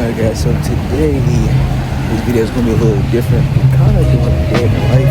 Alright guys, so today this video is gonna be a little different. I'm kind of doing a day in the life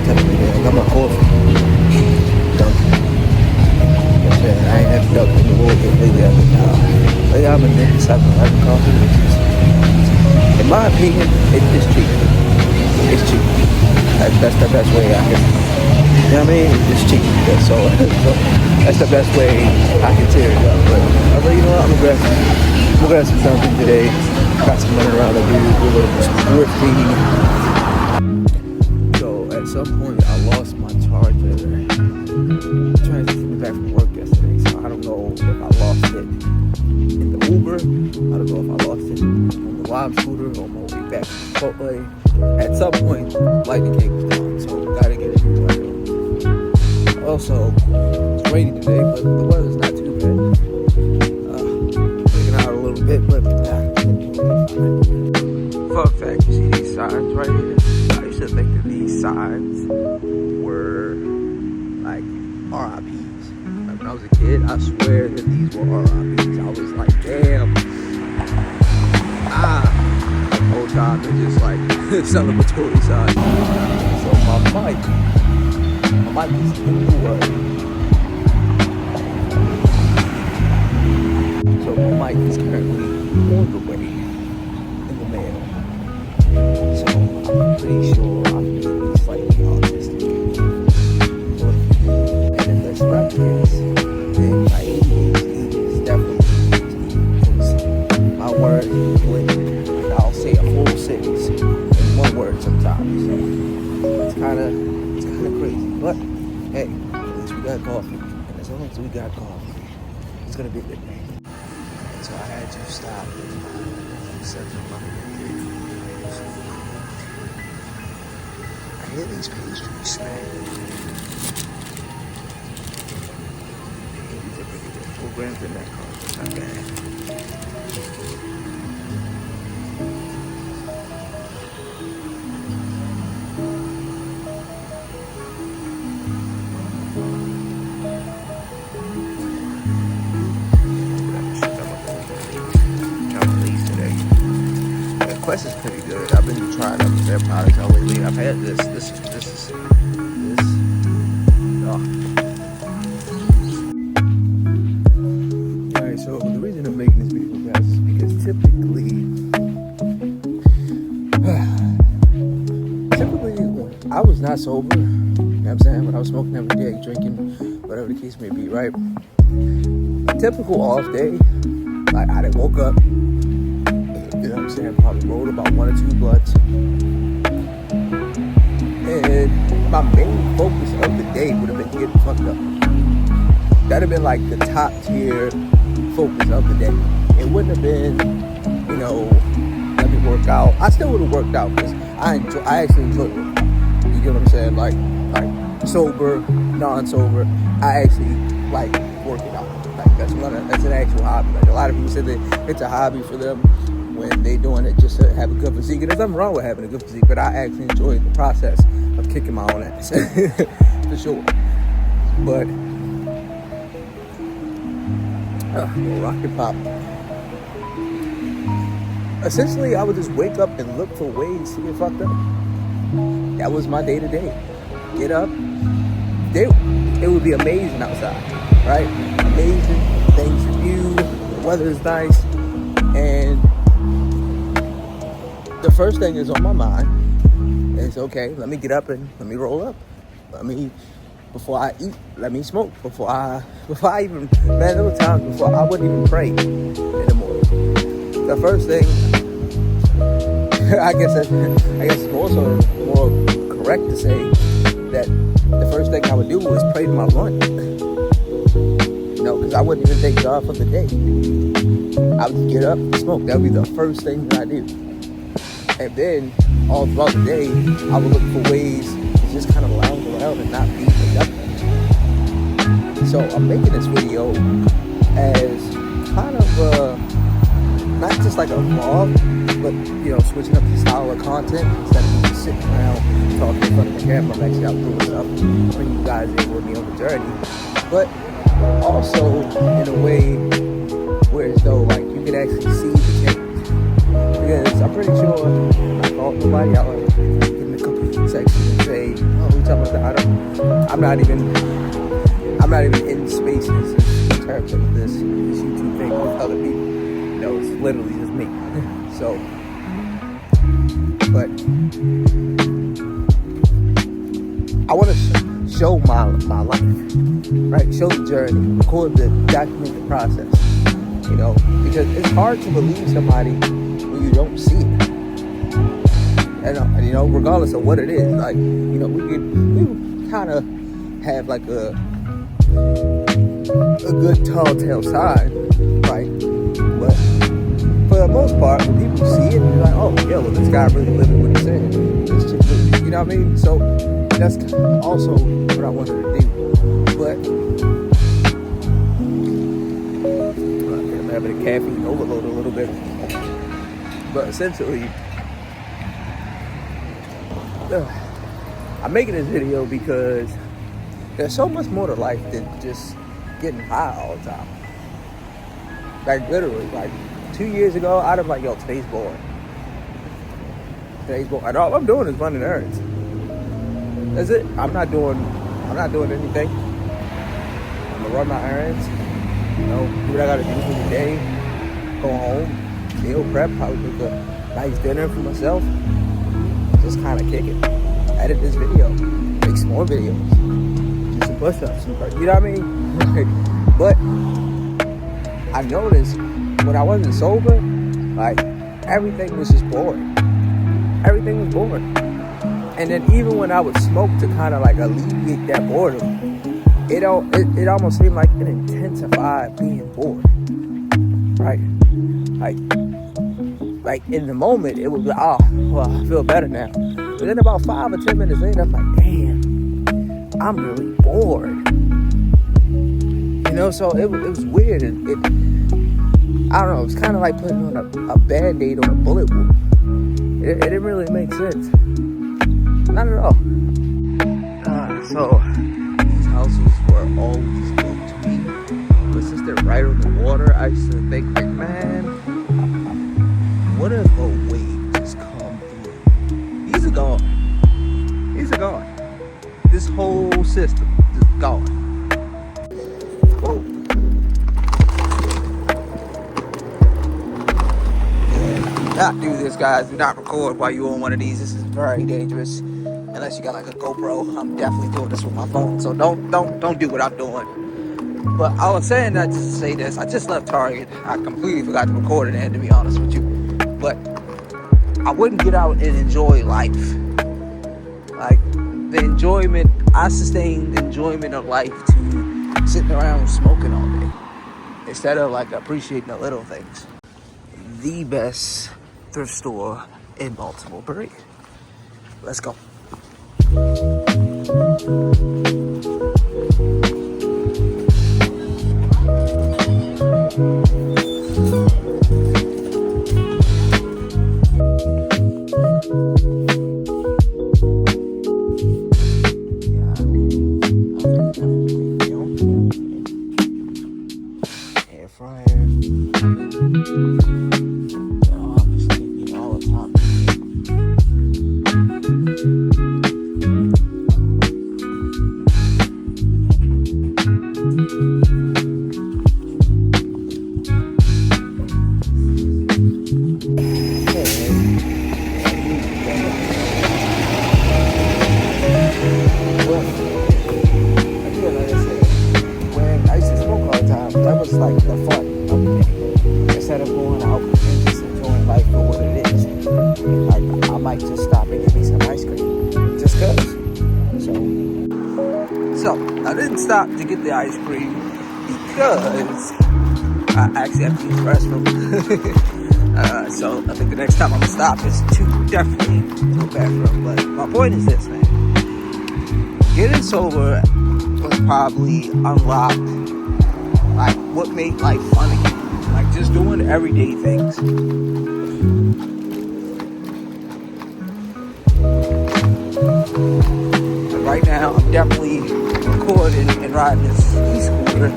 type of video. I got my coffee, dunking. I ain't had dunked in the world yet lately. I've been making 7-Eleven coffee, which is, in my opinion, it's cheap. It's cheap. That's the best way I can. You know what I mean? It's cheap. So that's the best way I can tear it up. But I was like, you know what? I'm gonna grab some something today. Got some money around to do a little thrifting. So at some point I lost my charger. I'm trying to get back from work yesterday, so I don't know if I lost it in the Uber. I don't know if I lost it on the Lime scooter or on my way back from Chipotle. At some point, lightning cable was down, so gotta get it right now. Also, it's rainy today, but the weather's not too bad. Taking out a little bit, but fun fact, you see these signs right here? I used to think that these signs were like RIPs. Like when I was a kid, I swear that these were RIPs. I was like, damn. The whole time they're just like celebratory signs. So my mic is in the way. So my mic is currently on the way in the mail. So I'm pretty sure I'm being slightly autistic. And if that's not the case, then my ADHD is definitely because my words blend. I'll say a full sentence in one word sometimes. So it's kind of crazy. But hey, at least we got coffee. And as long as we got coffee, it's gonna be a good day. So I had to stop at 7-Eleven. I hear these pastries smack. These are pretty good. 4 grams in that car. It's not bad. Quest is pretty good. I've been trying out their products all lately. I've had this. Alright, so the reason I'm making this video, guys, is because typically I was not sober. You know what I'm saying? When I was smoking every day, drinking, whatever the case may be, right? A typical off day, like I done woke up. You know what I'm saying? Probably rolled about 1 or 2 blunts. And my main focus of the day would have been getting fucked up. That'd have been like the top tier focus of the day. It wouldn't have been, you know, let me work out. I still would have worked out because I actually enjoy working out. You get what I'm saying? Like sober, non-sober, I actually like working out. Like that's an actual hobby. Like a lot of people say that it's a hobby for them when they doing it just to have a good physique. And there's nothing wrong with having a good physique, but I actually enjoy the process of kicking my own ass. For sure. But rock and pop. Essentially, I would just wake up and look for ways to get fucked up. That was my day to day. Get up. It would be amazing outside, right? Amazing things to do. The weather is nice. And the first thing is on my mind is, okay, let me get up and let me roll up. Before I eat, let me smoke. Before I even, man, there were times before I wouldn't even pray in the morning. The first thing, I guess it's also more correct to say that the first thing I would do was pray to my blunt. You know, because I wouldn't even thank God for the day. I would get up and smoke. That would be the first thing that I do. And then, all throughout the day, I would look for ways to just kind of lounge around and not be productive. So I'm making this video as kind of not just like a vlog, but, you know, switching up the style of content. Instead of just sitting around talking in front of the camera, I'm actually out doing stuff, bring you guys in with me on the journey. But also in a way where as though like you can actually see the change. because I'm pretty sure I called nobody out in the comment section and say, "Oh, we talking about that?" I'm not even in spaces in terms of this YouTube thing with other people. You know, it's literally just me. So, but I want to show my life, right? Show the journey, document the process. You know, because it's hard to believe somebody when you don't see it. And you know, regardless of what it is, like, you know, we kind of have like a good tall tale sign, right? But for the most part, when people see it, they're like, oh, yeah, well, this guy really living what he's saying. This chick really, you know what I mean? So that's also what I wanted to do. But I'm having a caffeine overload a little bit. But essentially, I'm making this video because there's so much more to life than just getting high all the time. Like, literally, like 2 years ago, I'd have like, yo, today's boring. And all I'm doing is running errands. That's it. I'm not doing anything. I'm gonna run my errands, you know, do what I gotta do for the day, go home, meal prep, probably make a nice dinner for myself, just kind of kick it. Edit this video, make some more videos, do some push-ups, you know what I mean? But I noticed when I wasn't sober, like, everything was just boring. Everything was boring. And then even when I would smoke to kind of like alleviate that boredom, it almost seemed like it intensified being bored, right? Like in the moment, it would be, oh, well, I feel better now. But then about 5 or 10 minutes later, I'm like, damn, I'm really bored. You know, so it was weird. I don't know, it's kind of like putting on a Band-Aid on a bullet wound. It didn't really make sense. Not at all. So these houses were always built to me. But since they're right on the water, I used to think, like, man, what if a wave just come through? These are gone. This whole system is gone. Whoa. Not do this, guys. Do not record while you're on one of these. This is very dangerous. Unless you got like a GoPro, I'm definitely doing this with my phone. So don't do what I'm doing. But I was saying that just to say this. I just left Target. I completely forgot to record it, and to be honest with you. But I wouldn't get out and enjoy life. Like, the enjoyment, I sustained the enjoyment of life to sitting around smoking all day, instead of like appreciating the little things. The best thrift store in Baltimore. Break. Let's go. Air fryer. I'm just thinking all the time. That was like the fun of the day. Instead of going out and just enjoying life for what it is. Like, I might just stop and get me some ice cream. Just cause. So I didn't stop to get the ice cream because I actually have to use the restroom. So I think the next time I'm gonna stop is to definitely to the bathroom. But my point is this, man. Getting sober was probably unlocked like what made life funny, like just doing everyday things. And right now, I'm definitely recording and riding this e-scooter,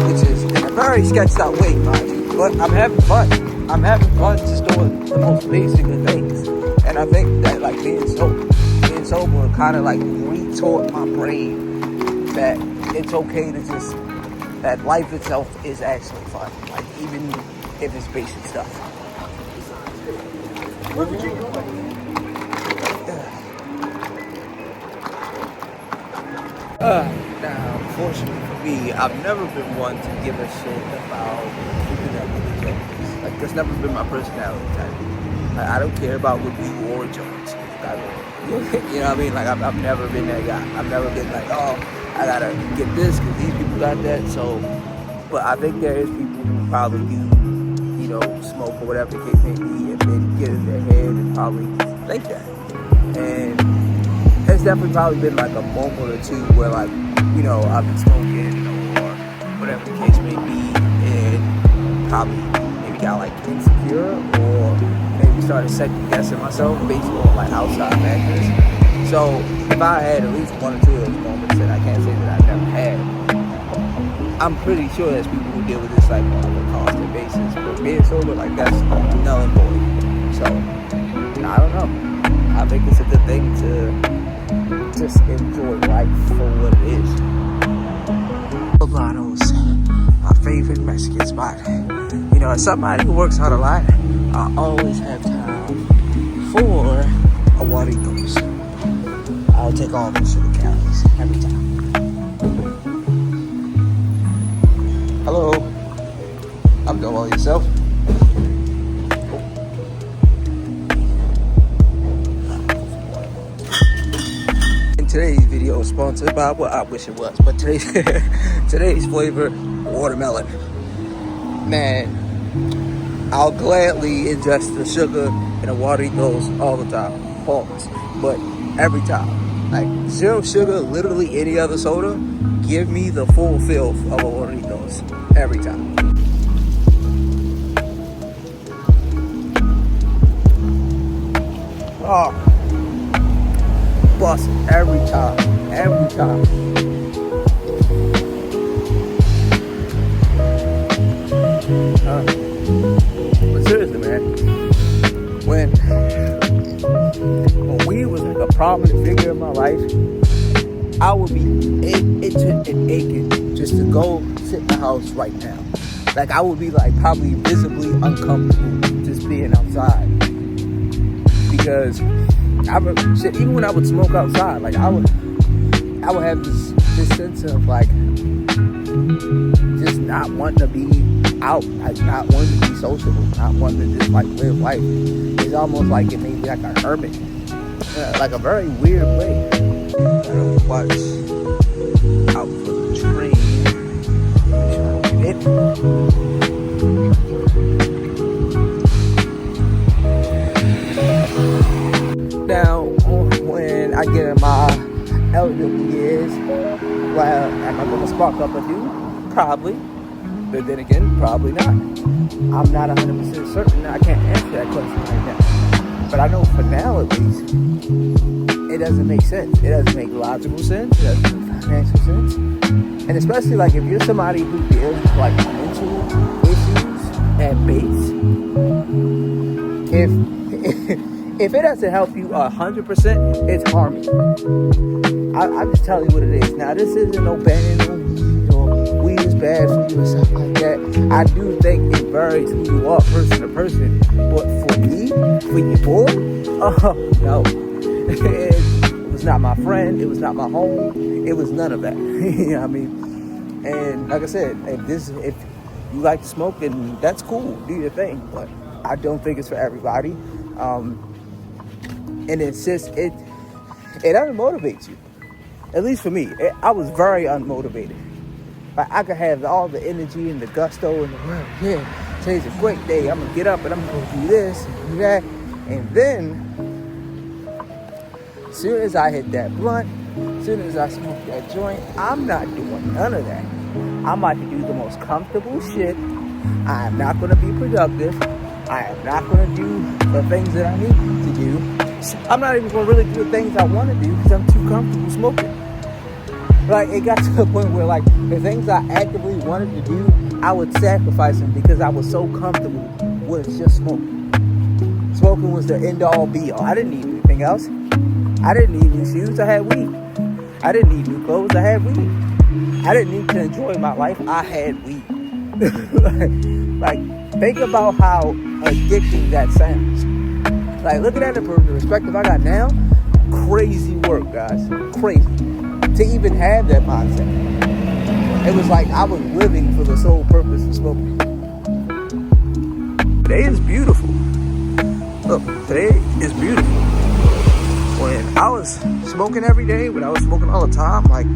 which is in a very sketched out way, mind you. But I'm having fun. I'm having fun just doing the most basic of things. And I think that like being sober kind of like retaught my brain that it's okay to just, that life itself is actually fun. Like even if it's basic stuff. Now, unfortunately for me, I've never been one to give a shit about keeping up with the Jones. Like, that's never been my personality type. Like, I don't care about what you or Jones. You know what I mean? Like, I've never been that guy. I've never been like, oh, I gotta get this because these people got that. So, but I think there is people who probably do, you know, smoke or whatever the case may be, and then get in their head and probably think that. And it's definitely probably been like a moment or two where like, you know, I've been smoking or whatever the case may be, and probably maybe got like insecure or maybe started second guessing myself based on like outside factors. So if I had at least one or two of those moments, and I can't say that I've never had, I'm pretty sure there's people who deal with this like on a constant basis. But being sober, like that's null and void. So I don't know. I think it's a good thing to just enjoy life for what it is. Poblanos, my favorite Mexican spot. You know, as somebody who works out a lot, I always have time for a Guaritos. I'll take all the sugar calories every time. Hello. I'm doing well, yourself? Today's video is sponsored by, well, I wish it was, but today's flavor, watermelon. Man, I'll gladly ingest the sugar in a Guaritos all the time, pause. But every time, like zero sugar, literally any other soda, give me the full filth of a Guaritos every time. Oh. Bust every time. But seriously, man, when weed was like a prominent figure in my life, I would be itching and aching just to go sit in the house right now. Like I would be like probably visibly uncomfortable just being outside because even when I would smoke outside, like I would have this sense of like just not wanting to be out, like not wanting to be sociable, not wanting to just like live life. It's almost like it made me like a hermit, like a very weird way. I don't watch out for the train. Now, when I get in my elderly years, well, am I going to spark up a dude? Probably. But then again, probably not. I'm not 100% certain. I can't answer that question right now. But I know for now, at least, it doesn't make sense. It doesn't make logical sense. It doesn't make financial sense. And especially, like, if you're somebody who deals with, like, mental issues at base, if it doesn't help you 100%, it's harming. I'm just telling you what it is. Now, this isn't no banning no weed or weed is bad for you or something like that. I do think it varies who you are, person to person. But for me, for your boy, no. It was not my friend. It was not my home. It was none of that. You know what I mean? And like I said, if you like to smoke, then that's cool. Do your thing. But I don't think it's for everybody. And it's just, it unmotivates you. At least for me. I was very unmotivated. Like, I could have all the energy and the gusto in the world. Yeah, today's a great day. I'm going to get up and I'm going to do this and do that. And then, as soon as I hit that blunt, as soon as I smoke that joint, I'm not doing none of that. I'm about to do the most comfortable shit. I am not going to be productive. I am not going to do the things that I need to do. I'm not even going to really do the things I want to do because I'm too comfortable smoking. Like, it got to the point where, like, the things I actively wanted to do, I would sacrifice them because I was so comfortable was just smoking. Smoking was the end all be all. I didn't need anything else. I didn't need new shoes. I had weed. I didn't need new clothes. I had weed. I didn't need to enjoy my life. I had weed. like, think about how addicting that sounds. Like, looking at it from the perspective I got now, crazy work, guys. Crazy. To even have that mindset. It was like I was living for the sole purpose of smoking. Today is beautiful. Look, today is beautiful. When I was smoking every day, when I was smoking all the time, like,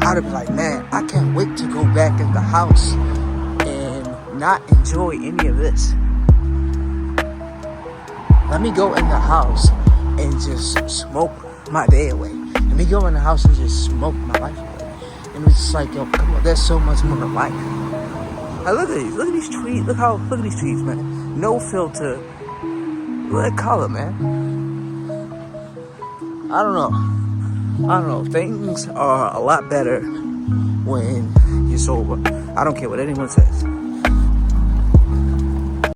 I'd have been like, man, I can't wait to go back in the house and not enjoy any of this. Let me go in the house and just smoke my day away. Let me go in the house and just smoke my life away. And it's just like, yo, come on, there's so much more to life. Like, look at these trees. Look at these trees, man. No filter. Look at color, man. I don't know. Things are a lot better when you're sober. I don't care what anyone says.